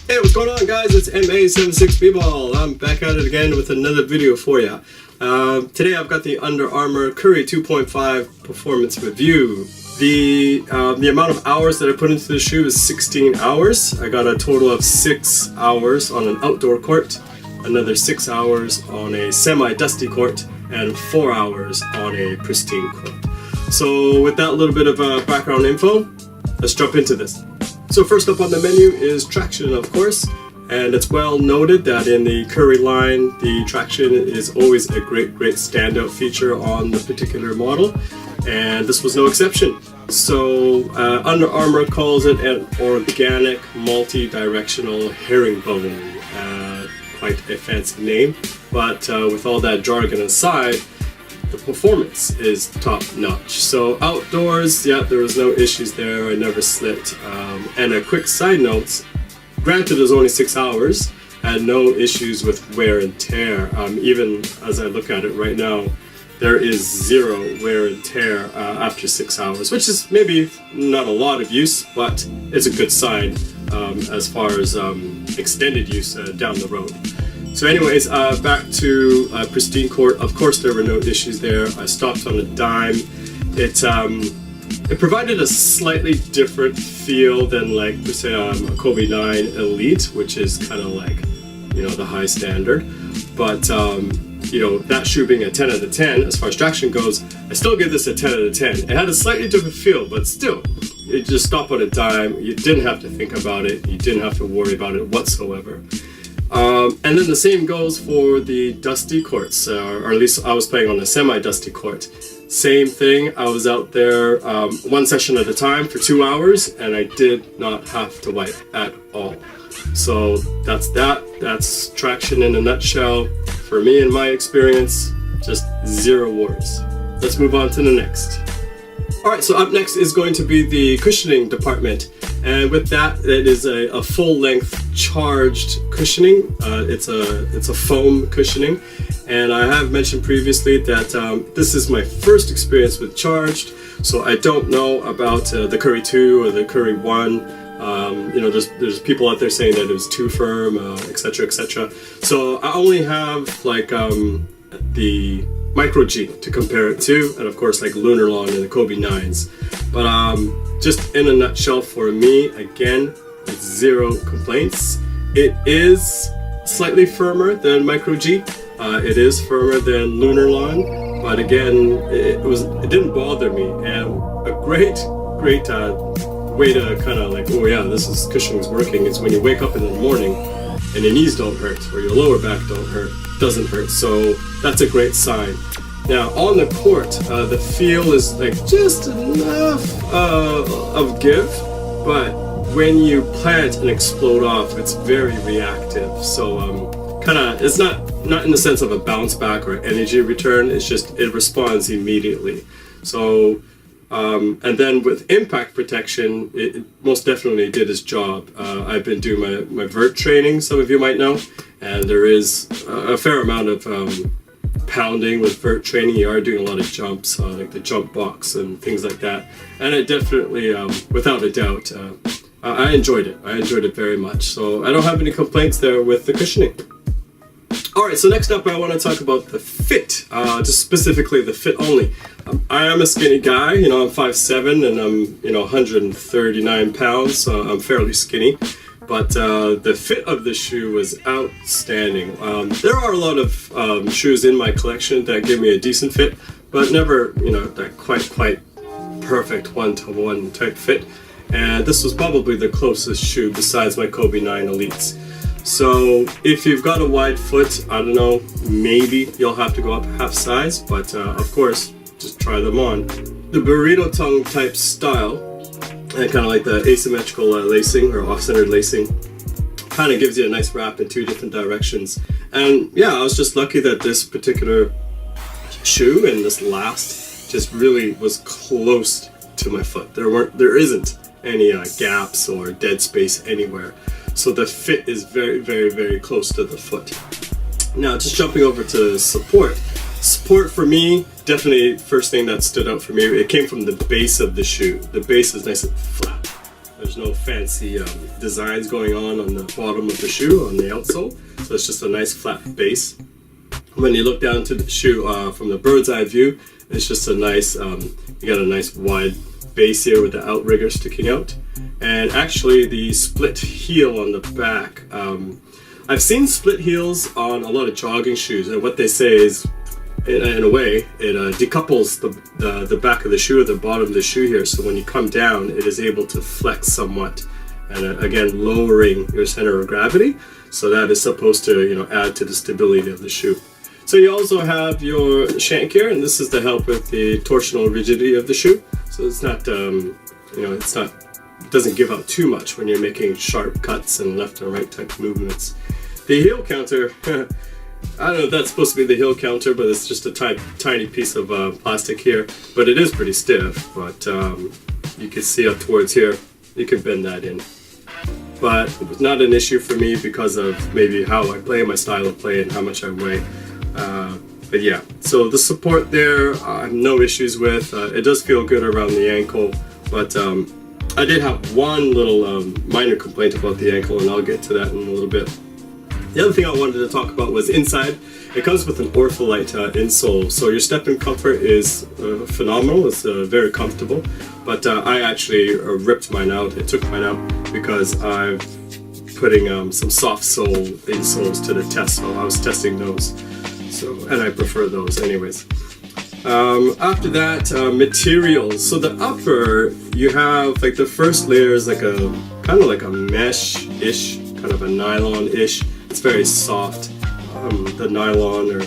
Hey, what's going on, guys? It's MA76B-Ball. I'm back at it again with another video for you. Today I've got the Under Armour Curry 2.5 performance review. The amount of hours that I put into the shoe is 16 hours. I got a total of 6 hours on an outdoor court, another 6 hours on a semi-dusty court, and 4 hours on a pristine court. So with that little bit of background info, let's jump into this. So first up on the menu is traction, of course, and it's well noted that in the Curry line, the traction is always a great standout feature on the particular model, and this was no exception. So Under Armour calls it an organic multi-directional herringbone. Quite a fancy name, but with all that jargon aside, the performance is top notch. So outdoors, yeah, there was no issues there. I never slipped. And a quick side note, granted it was only 6 hours, I had no issues with wear and tear. Even as I look at it right now, there is zero wear and tear after 6 hours, which is maybe not a lot of use, but it's a good sign as far as extended use down the road. So anyways, back to pristine court. Of course, there were no issues there. I stopped on a dime. It provided a slightly different feel than, like, per se, a Kobe 9 Elite, which is kind of like, you know, the high standard. But you know, that shoe being a 10 out of 10 as far as traction goes, I still give this a 10 out of 10. It had a slightly different feel, but still, you just stop on a dime. You didn't have to think about it. You didn't have to worry about it whatsoever. And then the same goes for the dusty courts, or at least I was playing on a semi-dusty court. Same thing, I was out there one session at a time for 2 hours, and I did not have to wipe at all. So that's that. That's traction in a nutshell. For me, in my experience, just zero words. Let's move on to the next. Alright, so up next is going to be the cushioning department. And with that, it is a full-length charged cushioning. It's a foam cushioning, and I have mentioned previously that this is my first experience with charged, so I don't know about the Curry 2 or the Curry 1. You know, there's people out there saying that it was too firm, etc., etc. So I only have like the Micro G to compare it to, and of course like Lunarlon and the Kobe 9s. But just in a nutshell, for me, again, zero complaints. It is slightly firmer than Micro G. It is firmer than Lunarlon, but again, it didn't bother me. And a great way to kind of like, oh yeah, this cushioning's working, is when you wake up in the morning and your knees don't hurt or your lower back doesn't hurt. So that's a great sign. Now on the court, the feel is like just enough of give, but when you plant and explode off, it's very reactive. So kind of, it's not in the sense of a bounce back or energy return. It's just it responds immediately. So and then with impact protection, it most definitely did its job. I've been doing my vert training, some of you might know, and there is a fair amount of pounding with vert training. You are doing a lot of jumps, like the jump box and things like that. And it definitely, without a doubt, I enjoyed it. I enjoyed it very much. So I don't have any complaints there with the cushioning. Alright, so next up I want to talk about the fit, just specifically the fit only. I am a skinny guy, you know, I'm 5'7", and I'm, you know, 139 pounds, so I'm fairly skinny. But the fit of the shoe was outstanding. There are a lot of shoes in my collection that give me a decent fit, but never, you know, that quite perfect one-to-one type fit. And this was probably the closest shoe besides my Kobe 9 Elites. So if you've got a wide foot, I don't know, maybe you'll have to go up half size, but of course, just try them on. The burrito tongue type style, and kind of like the asymmetrical lacing or off-centered lacing, kind of gives you a nice wrap in two different directions. And yeah, I was just lucky that this particular shoe and this last just really was close to my foot. There isn't any gaps or dead space anywhere. So the fit is very close to the foot. Now, just jumping over to support. Support for me, definitely first thing that stood out for me, it came from the base of the shoe. The base is nice and flat. There's no fancy designs going on the bottom of the shoe, on the outsole. So it's just a nice flat base. When you look down to the shoe from the bird's eye view, it's just a nice, you got a nice wide base here with the outrigger sticking out. And actually the split heel on the back, I've seen split heels on a lot of jogging shoes, and what they say is, in a way, it decouples the back of the shoe at the bottom of the shoe here, so when you come down it is able to flex somewhat, and again lowering your center of gravity, so that is supposed to add to the stability of the shoe. So you also have your shank here, and this is to help with the torsional rigidity of the shoe, so it's not it doesn't give out too much when you're making sharp cuts and left and right type movements. The heel counter, I don't know if that's supposed to be the heel counter, but it's just a tiny piece of plastic here. But it is pretty stiff, but you can see up towards here, you can bend that in. But it was not an issue for me because of maybe how I play, my style of play, and how much I weigh. But yeah, so the support there, I have no issues with. It does feel good around the ankle, but I did have one little minor complaint about the ankle, and I'll get to that in a little bit. The other thing I wanted to talk about was inside. It comes with an Ortholite insole, so your step-in comfort is phenomenal. It's very comfortable, but I actually ripped mine out. It took mine out because I'm putting some soft sole insoles to the test, so I was testing those. So, and I prefer those anyways. After that, materials. So the upper, you have like the first layer is like a kind of like a mesh-ish, kind of a nylon-ish. It's very soft. The nylon, or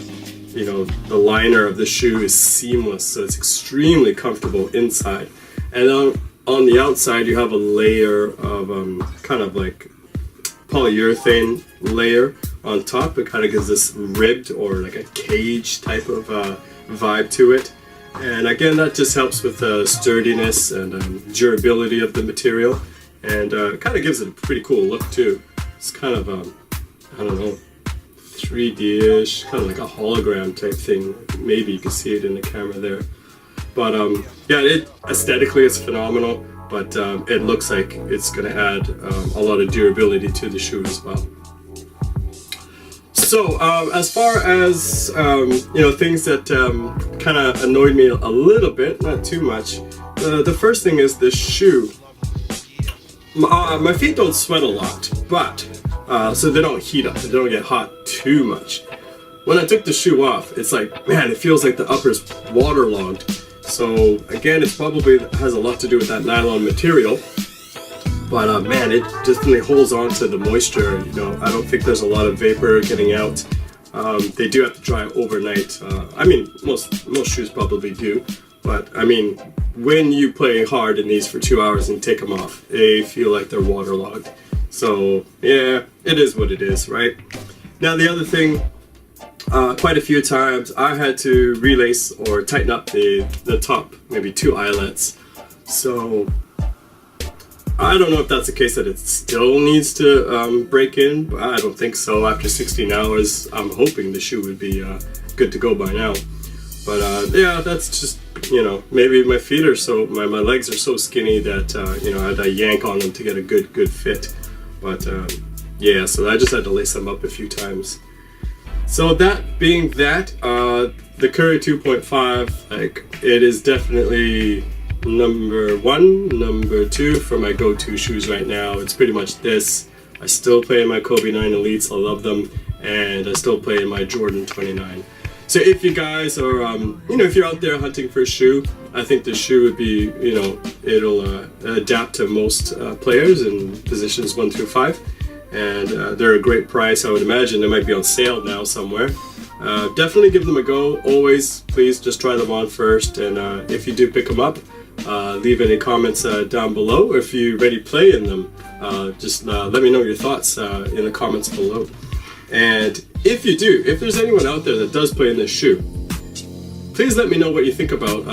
the liner of the shoe is seamless, so it's extremely comfortable inside. And on the outside, you have a layer of kind of like polyurethane layer on top. It kind of gives this ribbed or like a cage type of vibe to it. And again, that just helps with the sturdiness and durability of the material, and kind of gives it a pretty cool look too. It's kind of I don't know, 3D-ish, kind of like a hologram type thing. Maybe you can see it in the camera there. But yeah, it aesthetically is phenomenal, but it looks like it's going to add a lot of durability to the shoe as well. So as far as things that kind of annoyed me a little bit, not too much. The first thing is the shoe. My feet don't sweat a lot, but so they don't heat up, they don't get hot too much. When I took the shoe off, it's like, man, it feels like the upper's waterlogged. So again, it probably has a lot to do with that nylon material, but man, it definitely holds on to the moisture. I don't think there's a lot of vapor getting out. They do have to dry overnight. I mean, most shoes probably do, but I mean, when you play hard in these for 2 hours and take them off, they feel like they're waterlogged. So yeah, it is what it is, right? Now the other thing, quite a few times I had to relace or tighten up the top, maybe 2 eyelets. So I don't know if that's the case that it still needs to break in, but I don't think so. After 16 hours, I'm hoping the shoe would be good to go by now. But yeah, that's just, maybe my feet are my legs are so skinny that, I had to yank on them to get a good fit. But yeah, so I just had to lace them up a few times. So that being that, the Curry 2.5, like, it is definitely number 1, number 2 for my go-to shoes right now. It's pretty much this. I still play in my Kobe 9 Elites, I love them, and I still play in my Jordan 29. So if you guys are, if you're out there hunting for a shoe, I think the shoe would be, it'll adapt to most players in positions 1 through 5. And they're a great price. I would imagine they might be on sale now somewhere. Definitely give them a go. Always, please just try them on first. And if you do pick them up, leave any comments down below. If you already play in them, just let me know your thoughts in the comments below. And if there's anyone out there that does play in this shoe, please let me know what you think about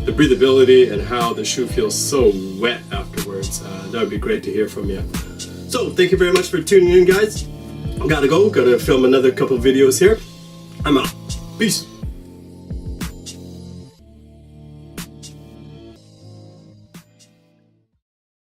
the breathability and how the shoe feels so wet afterwards. That would be great to hear from you. So thank you very much for tuning in, guys. Gotta go, gotta film another couple videos here. I'm out. Peace.